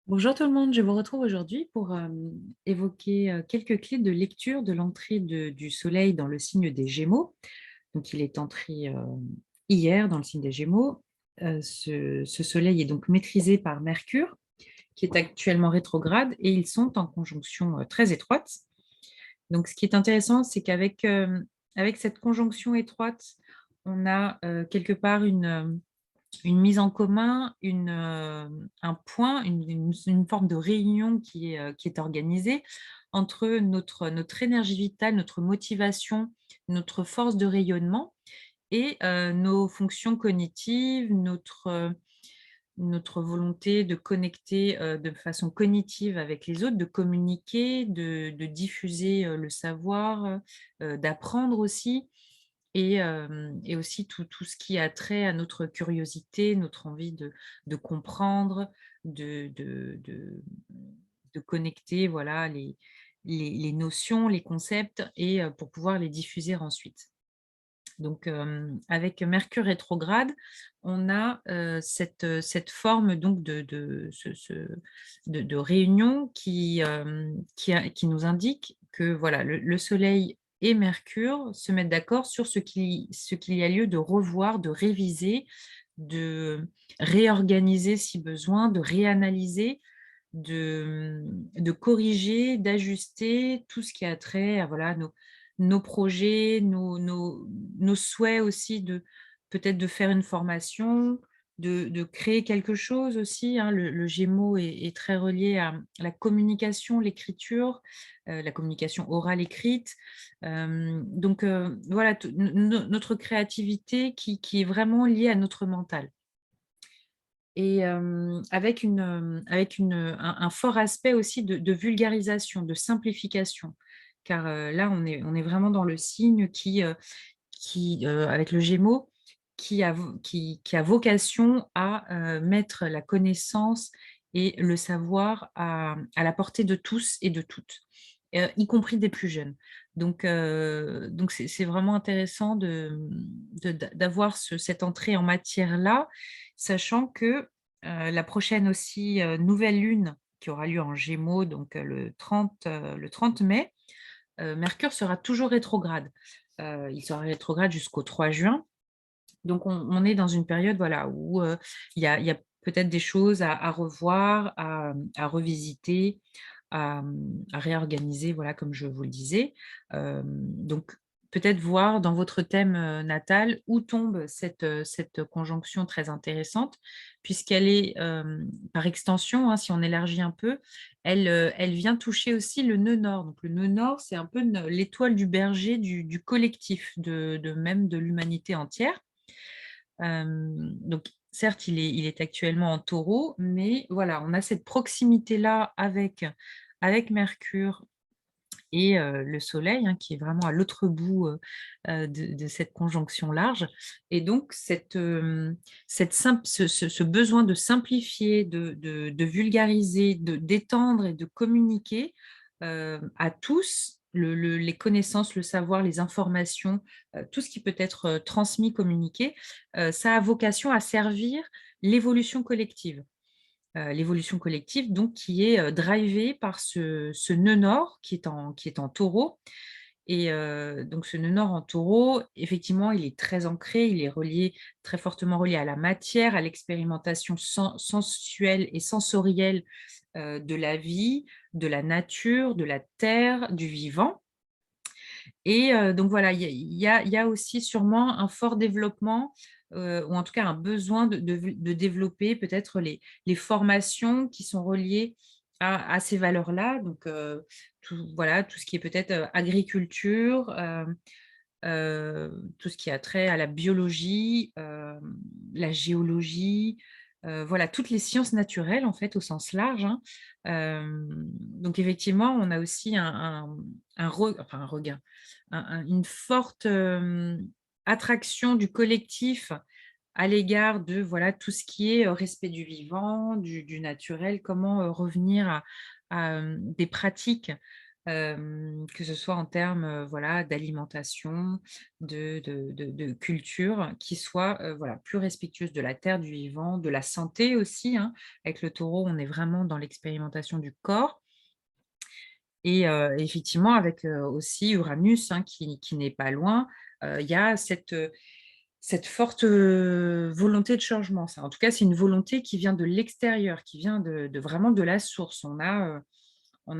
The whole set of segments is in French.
Bonjour tout le monde, je vous retrouve aujourd'hui pour évoquer quelques clés de lecture de l'entrée du Soleil dans le signe des Gémeaux. Donc il est entré hier dans le signe des Gémeaux. Ce Soleil est donc maîtrisé par Mercure, qui est actuellement rétrograde, et ils sont en conjonction très étroite. Donc ce qui est intéressant, c'est qu'avec avec cette conjonction étroite, on a quelque part une mise en commun, un point, une forme de réunion qui est organisée entre notre énergie vitale, notre motivation, notre force de rayonnement et nos fonctions cognitives, notre volonté de connecter, de façon cognitive avec les autres, de communiquer, de diffuser, le savoir, d'apprendre aussi et aussi tout ce qui a trait à notre curiosité, notre envie de comprendre, de de de de connecter, voilà, les notions, les concepts et pour pouvoir les diffuser ensuite. Donc, avec Mercure rétrograde, on a, cette forme donc de réunion qui nous indique que voilà, le Soleil et Mercure se mettent d'accord sur ce qu'il y a lieu de revoir, de réviser, de réorganiser si besoin, de réanalyser, de corriger, d'ajuster tout ce qui a trait à voilà, nos projets, nos souhaits aussi de peut-être de faire une formation, de créer quelque chose aussi, hein. Le Gémeaux est très relié à la communication, l'écriture, la communication orale écrite. Donc voilà, notre créativité qui est vraiment liée à notre mental. Et avec un fort aspect aussi de vulgarisation, de simplification. Car, là, on est vraiment dans le signe avec le Gémeaux, qui a vocation à, mettre la connaissance et le savoir à la portée de tous et de toutes, y compris des plus jeunes. Donc c'est vraiment intéressant d'avoir cette entrée en matière-là, sachant que, la prochaine aussi, nouvelle lune qui aura lieu en Gémeaux, donc le 30 mai, Mercure sera toujours rétrograde. Il sera rétrograde jusqu'au 3 juin. Donc on est dans une période, voilà, où, il y a peut-être des choses à revoir, à revisiter, à réorganiser, voilà, comme je vous le disais. Donc peut-être voir dans votre thème, natal où tombe cette conjonction très intéressante puisqu'elle est, par extension, hein, si on élargit un peu, elle vient toucher aussi le nœud nord. Donc le nœud nord, c'est un peu l'étoile du berger du collectif, même de l'humanité entière. Donc certes, il est actuellement en Taureau, mais voilà, on a cette proximité-là avec Mercure et le Soleil, hein, qui est vraiment à l'autre bout, de cette conjonction large et donc ce besoin de simplifier, de vulgariser, d'étendre et de communiquer, à tous les connaissances, le savoir, les informations, tout ce qui peut être, transmis, communiqué, ça a vocation à servir l'évolution collective. L'évolution collective donc qui est, drivée par ce nœud nord qui est en Taureau et donc ce nœud nord en Taureau, effectivement, il est très ancré, il est relié très fortement relié à la matière, à l'expérimentation sensuelle et sensorielle, de la vie, de la nature, de la terre, du vivant et donc voilà, il y a aussi sûrement un fort développement, ou en tout cas un besoin de développer peut-être les formations qui sont reliées à ces valeurs-là. Donc voilà, tout ce qui est peut-être, agriculture, tout ce qui a trait à la biologie, la géologie, voilà, toutes les sciences naturelles en fait au sens large, hein. Donc effectivement, on a aussi un regain, une forte, attraction du collectif à l'égard de, voilà, tout ce qui est, respect du vivant, du naturel, comment, revenir à des pratiques que ce soit en termes, voilà, d'alimentation, de culture, qui soit, voilà, plus respectueuse de la terre, du vivant, de la santé aussi, hein. Avec le Taureau, on est vraiment dans l'expérimentation du corps et effectivement avec, aussi Uranus, hein, qui n'est pas loin, il y a cette forte, volonté de changement. Ça, en tout cas, c'est une volonté qui vient de l'extérieur, qui vient de vraiment de la source. On a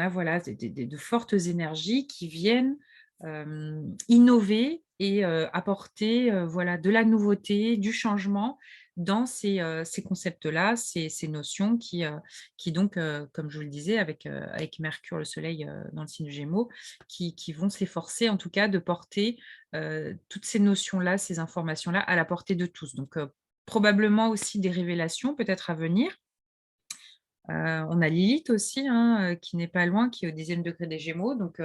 voilà de fortes énergies qui viennent, innover et apporter, voilà, de la nouveauté, du changement dans ces concepts-là, ces notions qui donc, comme je vous le disais avec Mercure, le Soleil, dans le signe du Gémeaux, qui vont s'efforcer en tout cas de porter, toutes ces notions-là, ces informations-là à la portée de tous. Donc, probablement aussi des révélations peut-être à venir. On a Lilith aussi, hein, qui n'est pas loin, qui est au 10e degré des Gémeaux. Donc,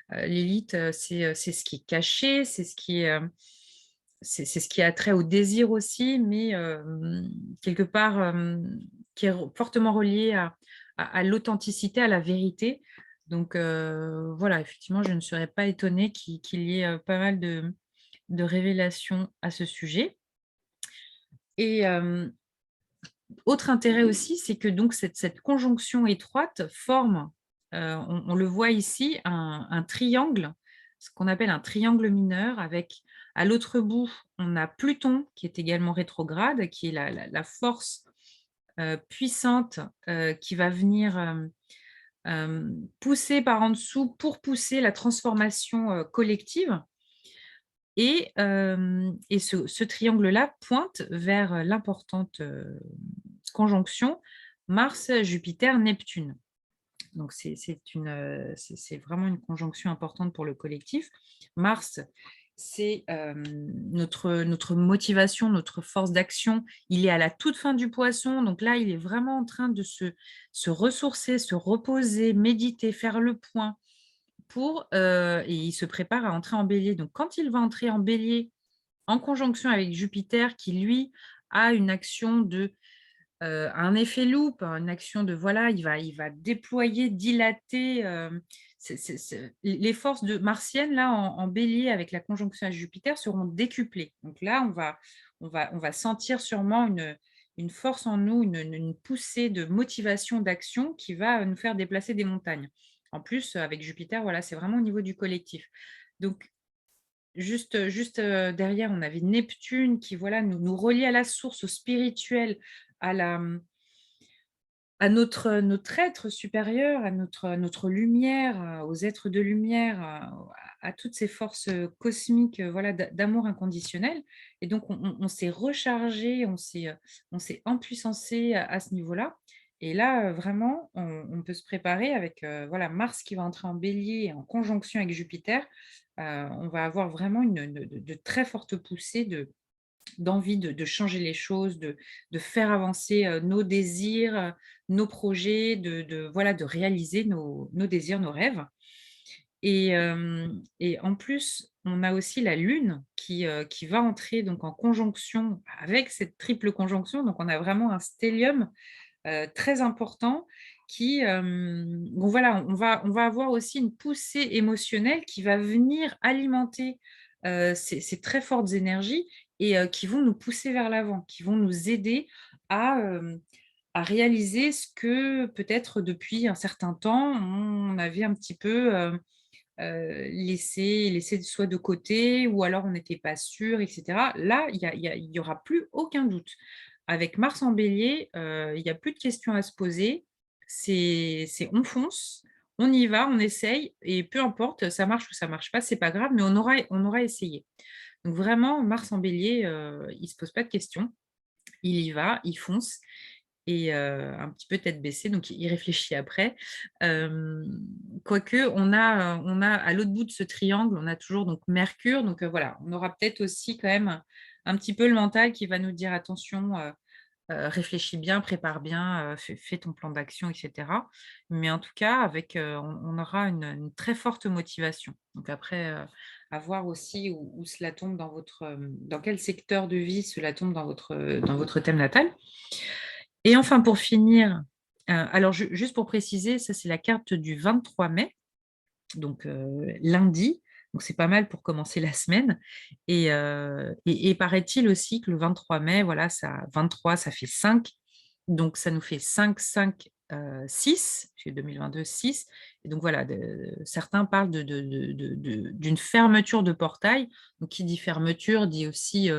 Lilith, c'est ce qui est caché, c'est ce qui a trait au désir aussi, mais quelque part, qui est fortement relié à l'authenticité, à la vérité. Donc, voilà, effectivement, je ne serais pas étonnée qu'il y ait pas mal de révélations à ce sujet. Et autre intérêt aussi, c'est que donc cette conjonction étroite forme, on le voit ici, un triangle, ce qu'on appelle un triangle mineur avec à l'autre bout, on a Pluton qui est également rétrograde, qui est la force, puissante, qui va venir, pousser par en dessous pour pousser la transformation, collective et ce triangle-là pointe vers l'importante, conjonction Mars, Jupiter, Neptune. Donc c'est vraiment une conjonction importante pour le collectif. Mars, c'est, notre motivation, notre force d'action. Il est à la toute fin du Poisson, donc là, il est vraiment en train de se ressourcer, se reposer, méditer, faire le point et il se prépare à entrer en Bélier. Donc quand il va entrer en Bélier, en conjonction avec Jupiter qui lui a une action un effet loupe, une action de voilà, il va déployer, dilater, les forces martiennes là en Bélier avec la conjonction à Jupiter seront décuplées. Donc là, on va sentir sûrement une force en nous, une poussée de motivation, d'action qui va nous faire déplacer des montagnes. En plus, avec Jupiter, voilà, c'est vraiment au niveau du collectif. Donc juste, derrière, on avait Neptune qui, voilà, nous relie à la source, au spirituel, à la, à notre être supérieur, à notre lumière, aux êtres de lumière, à toutes ces forces, cosmiques, voilà, d'amour inconditionnel et donc on s'est rechargé, on s'est empuissancé à ce niveau-là et là, vraiment, on peut se préparer avec, voilà, Mars qui va entrer en Bélier en conjonction avec Jupiter. On va avoir vraiment de très fortes poussées d'envie de changer les choses, de faire avancer, nos désirs, nos projets, voilà, de réaliser nos désirs, nos rêves et en plus, on a aussi la Lune qui va entrer donc en conjonction avec cette triple conjonction. Donc on a vraiment un stellium, très important bon voilà, on va avoir aussi une poussée émotionnelle qui va venir alimenter, ces très fortes énergies et qui vont nous pousser vers l'avant, qui vont nous aider à, à réaliser ce que peut-être depuis un certain temps, on avait un petit peu, laissé soit de côté ou alors on n'était pas sûr et cetera. Là, il y aura plus aucun doute. Avec Mars en Bélier, il y a plus de questions à se poser. C'est on fonce, on y va, on essaye et peu importe, ça marche ou ça marche pas, c'est pas grave, mais on aura essayé. Donc vraiment, Mars en Bélier, il se pose pas de questions. Il y va, il fonce et un petit peu tête baissée, donc il réfléchit après. Quoique on a à l'autre bout de ce triangle, on a toujours donc Mercure, donc voilà, on aura peut-être aussi quand même un petit peu le mental qui va nous dire: «Attention, réfléchis bien, prépare bien, fais ton plan d'action» et cetera. Mais en tout cas avec, on aura une très forte motivation. Donc après, à voir aussi où cela tombe dans quel secteur de vie cela tombe dans votre thème natal. Et enfin, pour finir, alors juste pour préciser, ça c'est la carte du 23 mai. donc lundi, donc c'est pas mal pour commencer la semaine et paraît-il aussi que le 23 mai, voilà, ça 23 ça fait 5, donc ça nous fait 5, 5, 6, parce que 2022, 6 et donc voilà, certains parlent d'une fermeture de portail, donc qui dit fermeture dit aussi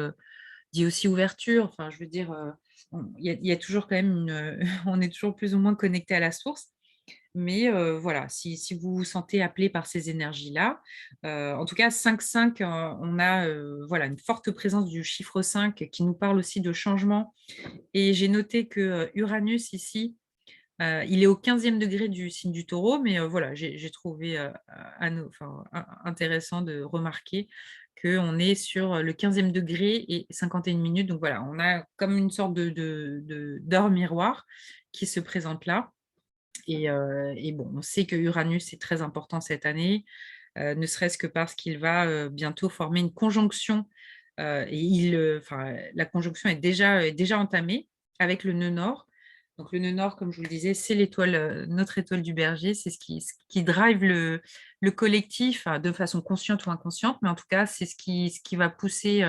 ouverture, enfin je veux dire, il y a toujours quand même on est toujours plus ou moins connecté à la source. Mais voilà, si vous vous sentez appelé par ces énergies-là, en tout cas 5-5, on a, voilà, une forte présence du chiffre 5 qui nous parle aussi de changement et j'ai noté que, Uranus ici, il est au 15e degré du signe du Taureau, mais voilà, j'ai trouvé, enfin, intéressant de remarquer qu'on est sur, le 15e degré et 51 minutes. Donc voilà, on a comme une sorte d'heure miroir qui se présente là et bon, on sait que Uranus est très important cette année, ne serait-ce que parce qu'il va, bientôt former une conjonction, et enfin, la conjonction est déjà entamée avec le nœud nord. Donc le nœud nord, comme je vous le disais, c'est l'étoile, notre étoile du Berger, c'est ce qui drive le collectif, de façon consciente ou inconsciente, mais en tout cas, c'est ce qui va pousser,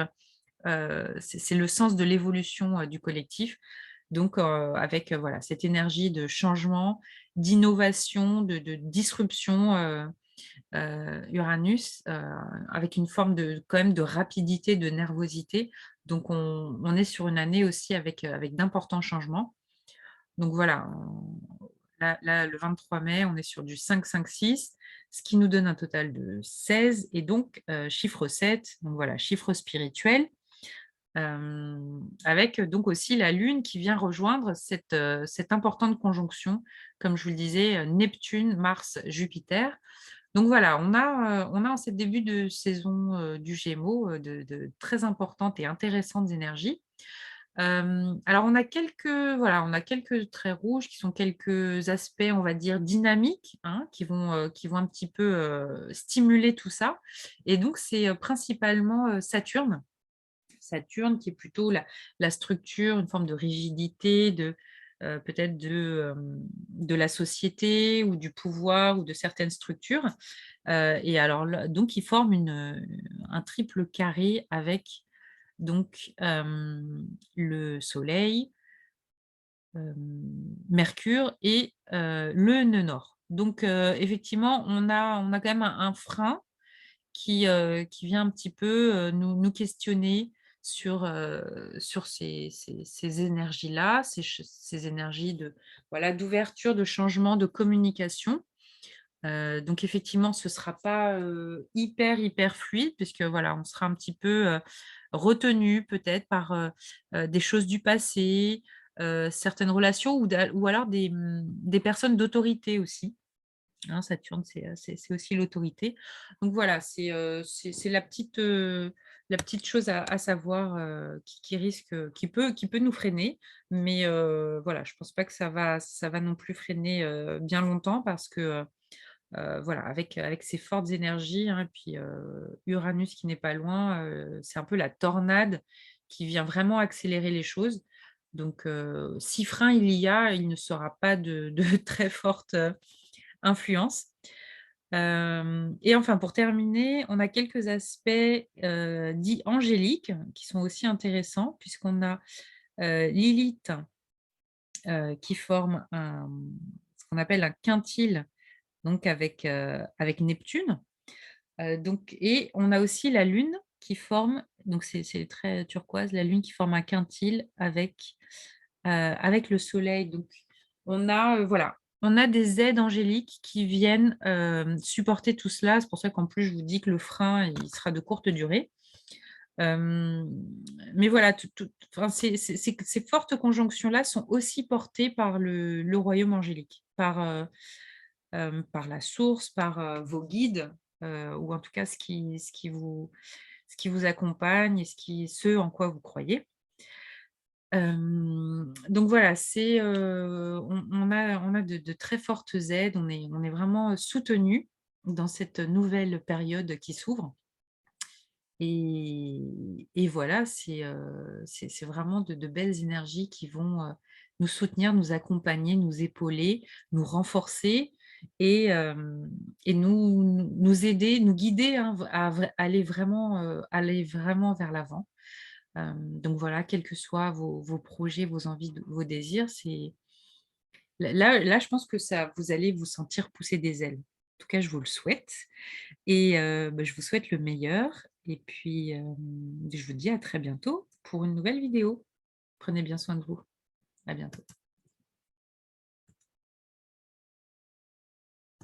c'est le sens de l'évolution, du collectif. Donc, avec, voilà, cette énergie de changement, d'innovation, de disruption, Uranus, avec une forme de quand même de rapidité, de nervosité. Donc on est sur une année aussi avec d'importants changements. Donc voilà, là, le 23 mai, on est sur du 5-5-6, ce qui nous donne un total de 16 et donc chiffre 7, donc voilà, chiffre spirituel. Avec donc aussi la Lune qui vient rejoindre cette importante conjonction, comme je vous le disais, Neptune, Mars, Jupiter. Donc voilà, on a en ce début de saison, du Gémeaux, de très importantes et intéressantes énergies. Alors on a quelques traits rouges qui sont quelques aspects, on va dire, dynamiques, hein, qui vont un petit peu, stimuler tout ça et donc c'est, principalement, Saturne. Saturne qui est plutôt la structure, une forme de rigidité, peut-être de la société ou du pouvoir ou de certaines structures. Et alors là donc il forme un triple carré avec donc, le Soleil, Mercure et le nœud nord. Donc, effectivement, on a quand même un frein qui vient un petit peu, nous questionner sur ces énergies-là, ces énergies voilà, d'ouverture, de changement, de communication. Donc effectivement, ce ne sera pas, hyper, hyper fluide puisque voilà, on sera un petit peu, retenu peut-être par, des choses du passé, certaines relations ou alors des personnes d'autorité aussi. Hein, Saturne, c'est aussi l'autorité. Donc voilà, c'est la petite chose à savoir, qui risque, qui peut nous freiner. Mais voilà, je pense pas que ça va non plus freiner, bien longtemps parce que, voilà, avec ces fortes énergies, hein, et puis, Uranus qui n'est pas loin, c'est un peu la tornade qui vient vraiment accélérer les choses. Donc si frein il y a, il ne sera pas de très forte, influence. Et enfin, pour terminer, on a quelques aspects, dits angéliques qui sont aussi intéressants puisqu'on a, Lilith, qui forme ce qu'on appelle un quintile, donc avec Neptune. Donc et on a aussi la Lune qui forme donc c'est très turquoise, la Lune qui forme un quintile avec le Soleil. Donc on a, voilà, on a des aides angéliques qui viennent, supporter tout cela. C'est pour ça qu'en plus je vous dis que le frein, il sera de courte durée. Hem, mais voilà, enfin ces fortes conjonctions-là sont aussi portées par le royaume angélique, par la source, par, vos guides, ou en tout cas ce qui vous accompagne et ce en quoi vous croyez. Donc voilà, on a de très fortes aides, on est vraiment soutenus dans cette nouvelle période qui s'ouvre et voilà, c'est vraiment de belles énergies qui vont, nous soutenir, nous accompagner, nous épauler, nous renforcer et nous aider, nous guider, hein, à aller vraiment vers l'avant. Donc voilà, quels que soient vos projets, vos envies, vos désirs, c'est là, je pense que ça vous allez vous sentir pousser des ailes. En tout cas, je vous le souhaite et je vous souhaite le meilleur et puis, je vous dis à très bientôt pour une nouvelle vidéo. Prenez bien soin de vous. À bientôt.